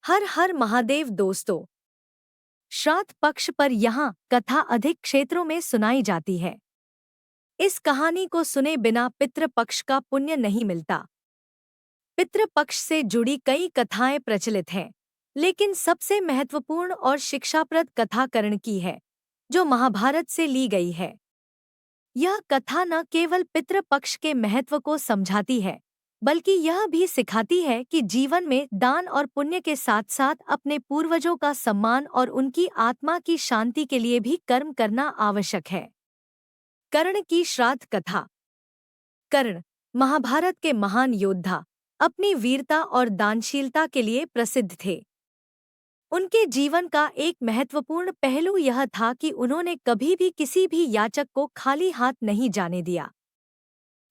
हर हर महादेव दोस्तों। श्राद्ध पक्ष पर यहाँ कथा अधिक क्षेत्रों में सुनाई जाती है। इस कहानी को सुने बिना पितृपक्ष का पुण्य नहीं मिलता। पितृपक्ष से जुड़ी कई कथाएं प्रचलित हैं, लेकिन सबसे महत्वपूर्ण और शिक्षाप्रद कथा कर्ण की है, जो महाभारत से ली गई है। यह कथा न केवल पितृपक्ष के महत्व को समझाती है, बल्कि यह भी सिखाती है कि जीवन में दान और पुण्य के साथ साथ अपने पूर्वजों का सम्मान और उनकी आत्मा की शांति के लिए भी कर्म करना आवश्यक है। कर्ण की श्राद्ध कथा। कर्ण महाभारत के महान योद्धा, अपनी वीरता और दानशीलता के लिए प्रसिद्ध थे। उनके जीवन का एक महत्वपूर्ण पहलू यह था कि उन्होंने कभी भी किसी भी याचक को खाली हाथ नहीं जाने दिया।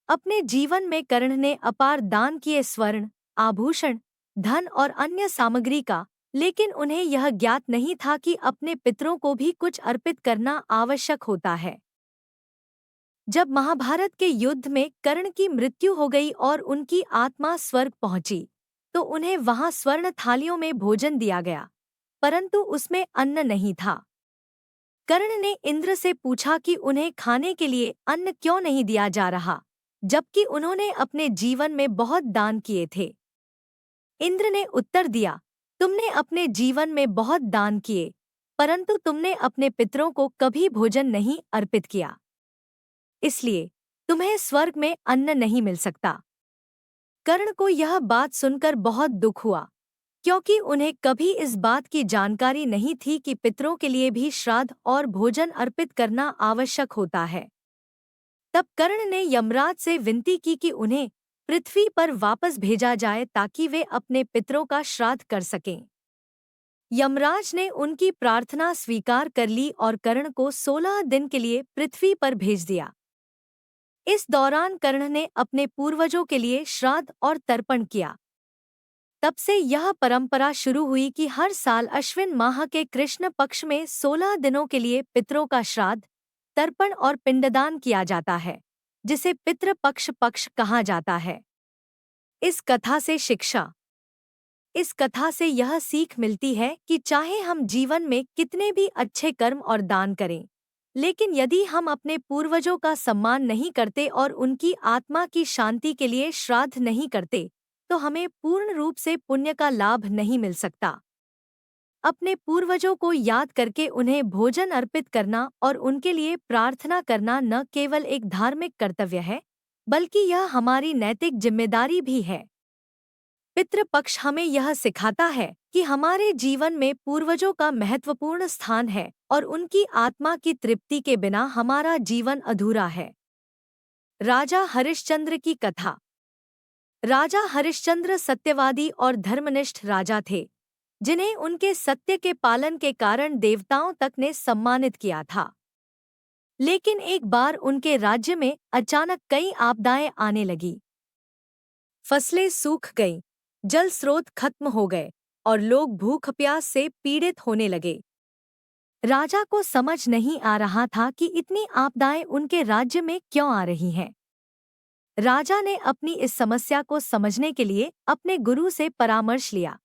अपने जीवन में कर्ण ने अपार दान किए, स्वर्ण, आभूषण, धन और अन्य सामग्री का, लेकिन उन्हें यह ज्ञात नहीं था कि अपने पितरों को भी कुछ अर्पित करना आवश्यक होता है। जब महाभारत के युद्ध में कर्ण की मृत्यु हो गई और उनकी आत्मा स्वर्ग पहुंची, तो उन्हें वहां स्वर्ण थालियों में भोजन दिया गया, परंतु उसमें अन्न नहीं था। कर्ण ने इंद्र से पूछा कि उन्हें खाने के लिए अन्न क्यों नहीं दिया जा रहा, जबकि उन्होंने अपने जीवन में बहुत दान किए थे। इंद्र ने उत्तर दिया, तुमने अपने जीवन में बहुत दान किए, परंतु तुमने अपने पितरों को कभी भोजन नहीं अर्पित किया, इसलिए तुम्हें स्वर्ग में अन्न नहीं मिल सकता। कर्ण को यह बात सुनकर बहुत दुख हुआ, क्योंकि उन्हें कभी इस बात की जानकारी नहीं थी कि पितरों के लिए भी श्राद्ध और भोजन अर्पित करना आवश्यक होता है। तब कर्ण ने यमराज से विनती की कि उन्हें पृथ्वी पर वापस भेजा जाए ताकि वे अपने पितरों का श्राद्ध कर सकें। यमराज ने उनकी प्रार्थना स्वीकार कर ली और कर्ण को 16 दिन के लिए पृथ्वी पर भेज दिया। इस दौरान कर्ण ने अपने पूर्वजों के लिए श्राद्ध और तर्पण किया। तब से यह परंपरा शुरू हुई कि हर साल अश्विन माह के कृष्ण पक्ष में 16 दिनों के लिए पितरों का श्राद्ध, तर्पण और पिंडदान किया जाता है, जिसे पितृपक्ष पक्ष कहा जाता है। इस कथा से शिक्षा। इस कथा से यह सीख मिलती है कि चाहे हम जीवन में कितने भी अच्छे कर्म और दान करें, लेकिन यदि हम अपने पूर्वजों का सम्मान नहीं करते और उनकी आत्मा की शांति के लिए श्राद्ध नहीं करते, तो हमें पूर्ण रूप से पुण्य का लाभ नहीं मिल सकता। अपने पूर्वजों को याद करके उन्हें भोजन अर्पित करना और उनके लिए प्रार्थना करना न केवल एक धार्मिक कर्तव्य है, बल्कि यह हमारी नैतिक जिम्मेदारी भी है। पितृपक्ष हमें यह सिखाता है कि हमारे जीवन में पूर्वजों का महत्वपूर्ण स्थान है और उनकी आत्मा की तृप्ति के बिना हमारा जीवन अधूरा है। राजा हरिश्चंद्र की कथा। राजा हरिश्चंद्र सत्यवादी और धर्मनिष्ठ राजा थे, जिन्हें उनके सत्य के पालन के कारण देवताओं तक ने सम्मानित किया था। लेकिन एक बार उनके राज्य में अचानक कई आपदाएं आने लगी। फसलें सूख गईं, जल स्रोत खत्म हो गए और लोग भूख प्यास से पीड़ित होने लगे। राजा को समझ नहीं आ रहा था कि इतनी आपदाएं उनके राज्य में क्यों आ रही हैं। राजा ने अपनी इस समस्या को समझने के लिए अपने गुरु से परामर्श लिया।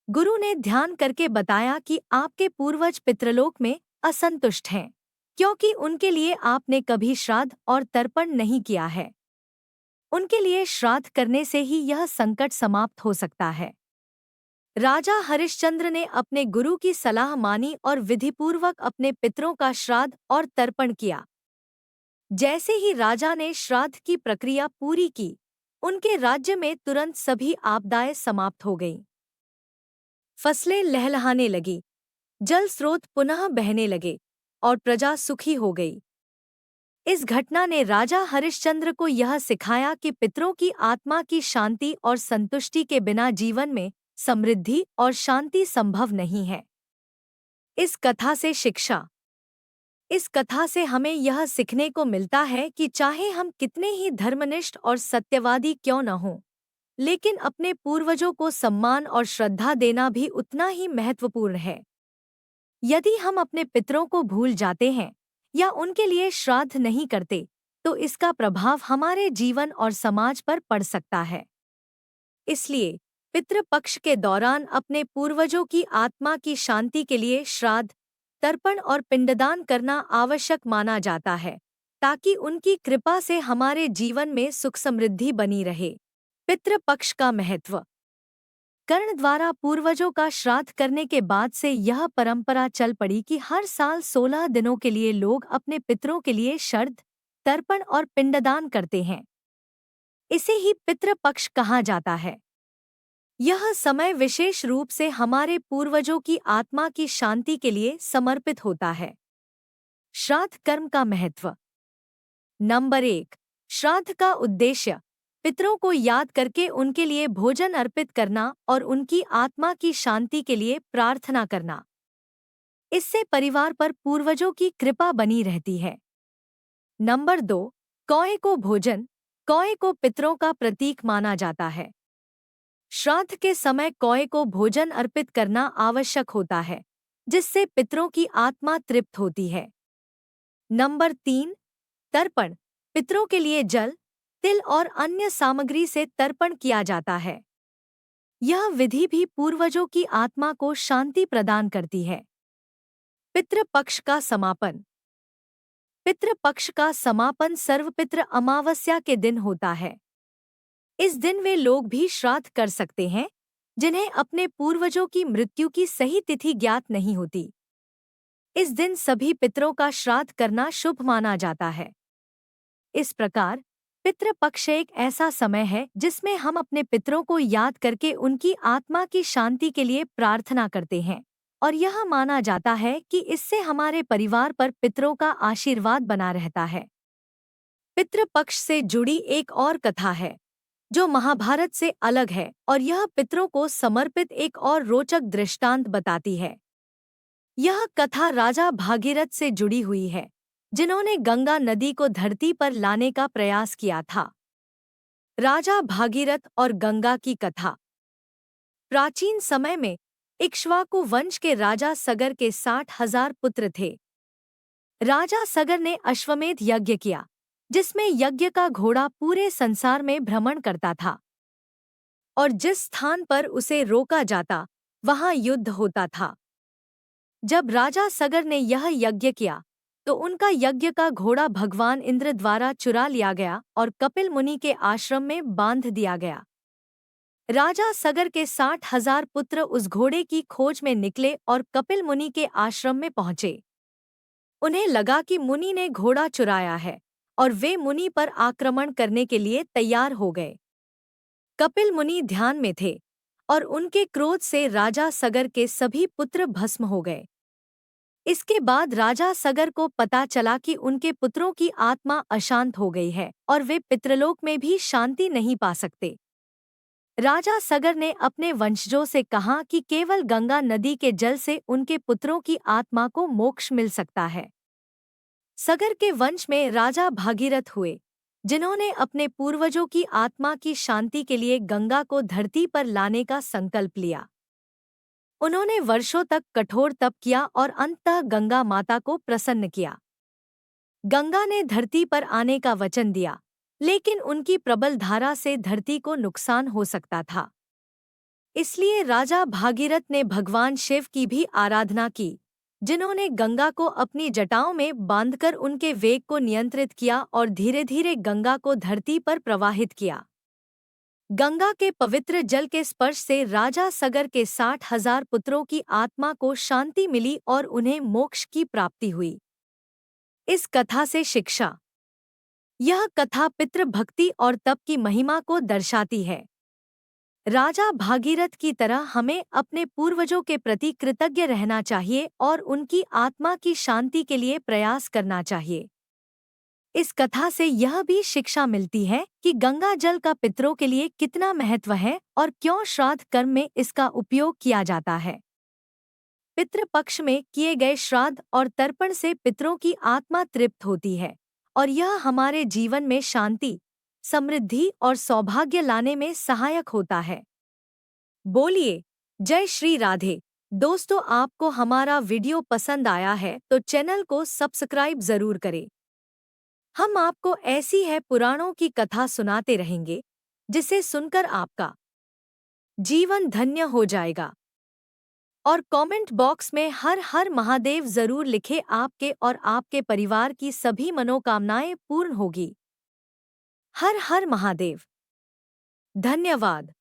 गुरु ने ध्यान करके बताया कि आपके पूर्वज पितृलोक में असंतुष्ट हैं, क्योंकि उनके लिए आपने कभी श्राद्ध और तर्पण नहीं किया है। उनके लिए श्राद्ध करने से ही यह संकट समाप्त हो सकता है। राजा हरिश्चंद्र ने अपने गुरु की सलाह मानी और विधिपूर्वक अपने पितरों का श्राद्ध और तर्पण किया। जैसे ही राजा ने श्राद्ध की प्रक्रिया पूरी की, उनके राज्य में तुरंत सभी आपदाएं समाप्त हो गईं। फसलें लहलहाने लगी, जल स्रोत पुनः बहने लगे और प्रजा सुखी हो गई। इस घटना ने राजा हरिश्चंद्र को यह सिखाया कि पितरों की आत्मा की शांति और संतुष्टि के बिना जीवन में समृद्धि और शांति संभव नहीं है। इस कथा से शिक्षा। इस कथा से हमें यह सीखने को मिलता है कि चाहे हम कितने ही धर्मनिष्ठ और सत्यवादी क्यों न हों, लेकिन अपने पूर्वजों को सम्मान और श्रद्धा देना भी उतना ही महत्वपूर्ण है। यदि हम अपने पितरों को भूल जाते हैं या उनके लिए श्राद्ध नहीं करते, तो इसका प्रभाव हमारे जीवन और समाज पर पड़ सकता है। इसलिए पितृपक्ष के दौरान अपने पूर्वजों की आत्मा की शांति के लिए श्राद्ध, तर्पण और पिंडदान करना आवश्यक माना जाता है, ताकि उनकी कृपा से हमारे जीवन में सुख समृद्धि बनी रहे। पितृपक्ष का महत्व। कर्ण द्वारा पूर्वजों का श्राद्ध करने के बाद से यह परंपरा चल पड़ी कि हर साल 16 दिनों के लिए लोग अपने पितरों के लिए श्राद्ध, तर्पण और पिंडदान करते हैं। इसे ही पितृपक्ष कहा जाता है। यह समय विशेष रूप से हमारे पूर्वजों की आत्मा की शांति के लिए समर्पित होता है। श्राद्ध कर्म का महत्व। नंबर 1। श्राद्ध का उद्देश्य पितरों को याद करके उनके लिए भोजन अर्पित करना और उनकी आत्मा की शांति के लिए प्रार्थना करना। इससे परिवार पर पूर्वजों की कृपा बनी रहती है। नंबर 2। कौए को भोजन। कौए को पितरों का प्रतीक माना जाता है। श्राद्ध के समय कौए को भोजन अर्पित करना आवश्यक होता है, जिससे पितरों की आत्मा तृप्त होती है। नंबर 3। तर्पण। पितरों के लिए जल, तिल और अन्य सामग्री से तर्पण किया जाता है। यह विधि भी पूर्वजों की आत्मा को शांति प्रदान करती है। पितृपक्ष का समापन। पितृपक्ष का समापन सर्वपितृ अमावस्या के दिन होता है। इस दिन वे लोग भी श्राद्ध कर सकते हैं जिन्हें अपने पूर्वजों की मृत्यु की सही तिथि ज्ञात नहीं होती। इस दिन सभी पितरों का श्राद्ध करना शुभ माना जाता है। इस प्रकार पितृपक्ष एक ऐसा समय है जिसमें हम अपने पितरों को याद करके उनकी आत्मा की शांति के लिए प्रार्थना करते हैं, और यह माना जाता है कि इससे हमारे परिवार पर पितरों का आशीर्वाद बना रहता है। पितृपक्ष से जुड़ी एक और कथा है जो महाभारत से अलग है, और यह पितरों को समर्पित एक और रोचक दृष्टांत बताती है। यह कथा राजा भागीरथ से जुड़ी हुई है, जिन्होंने गंगा नदी को धरती पर लाने का प्रयास किया था। राजा भागीरथ और गंगा की कथा। प्राचीन समय में इक्ष्वाकु वंश के राजा सगर के 60,000 पुत्र थे। राजा सगर ने अश्वमेध यज्ञ किया, जिसमें यज्ञ का घोड़ा पूरे संसार में भ्रमण करता था, और जिस स्थान पर उसे रोका जाता वहां युद्ध होता था। जब राजा सगर ने यह यज्ञ किया तो उनका यज्ञ का घोड़ा भगवान इंद्र द्वारा चुरा लिया गया और कपिल मुनि के आश्रम में बांध दिया गया। राजा सगर के 60,000 पुत्र उस घोड़े की खोज में निकले और कपिल मुनि के आश्रम में पहुंचे। उन्हें लगा कि मुनि ने घोड़ा चुराया है, और वे मुनि पर आक्रमण करने के लिए तैयार हो गए। कपिल मुनि ध्यान में थे, और उनके क्रोध से राजा सगर के सभी पुत्र भस्म हो गए। इसके बाद राजा सगर को पता चला कि उनके पुत्रों की आत्मा अशांत हो गई है और वे पितृलोक में भी शांति नहीं पा सकते। राजा सगर ने अपने वंशजों से कहा कि केवल गंगा नदी के जल से उनके पुत्रों की आत्मा को मोक्ष मिल सकता है। सगर के वंश में राजा भागीरथ हुए, जिन्होंने अपने पूर्वजों की आत्मा की शांति के लिए गंगा को धरती पर लाने का संकल्प लिया। उन्होंने वर्षों तक कठोर तप किया और अंततः गंगा माता को प्रसन्न किया। गंगा ने धरती पर आने का वचन दिया, लेकिन उनकी प्रबल धारा से धरती को नुकसान हो सकता था। इसलिए राजा भागीरथ ने भगवान शिव की भी आराधना की, जिन्होंने गंगा को अपनी जटाओं में बांधकर उनके वेग को नियंत्रित किया और धीरे धीरे गंगा को धरती पर प्रवाहित किया। गंगा के पवित्र जल के स्पर्श से राजा सगर के 60,000 पुत्रों की आत्मा को शांति मिली और उन्हें मोक्ष की प्राप्ति हुई। इस कथा से शिक्षा। यह कथा पितृभक्ति और तप की महिमा को दर्शाती है। राजा भागीरथ की तरह हमें अपने पूर्वजों के प्रति कृतज्ञ रहना चाहिए और उनकी आत्मा की शांति के लिए प्रयास करना चाहिए। इस कथा से यह भी शिक्षा मिलती है कि गंगा जल का पितरों के लिए कितना महत्व है और क्यों श्राद्ध कर्म में इसका उपयोग किया जाता है। पितृपक्ष में किए गए श्राद्ध और तर्पण से पितरों की आत्मा तृप्त होती है, और यह हमारे जीवन में शांति, समृद्धि और सौभाग्य लाने में सहायक होता है। बोलिए जय श्री राधे। दोस्तों, आपको हमारा वीडियो पसंद आया है तो चैनल को सब्सक्राइब जरूर करें। हम आपको ऐसी है पुराणों की कथा सुनाते रहेंगे, जिसे सुनकर आपका जीवन धन्य हो जाएगा। और कमेंट बॉक्स में हर हर महादेव जरूर लिखें, आपके और आपके परिवार की सभी मनोकामनाएं पूर्ण होगी। हर हर महादेव। धन्यवाद।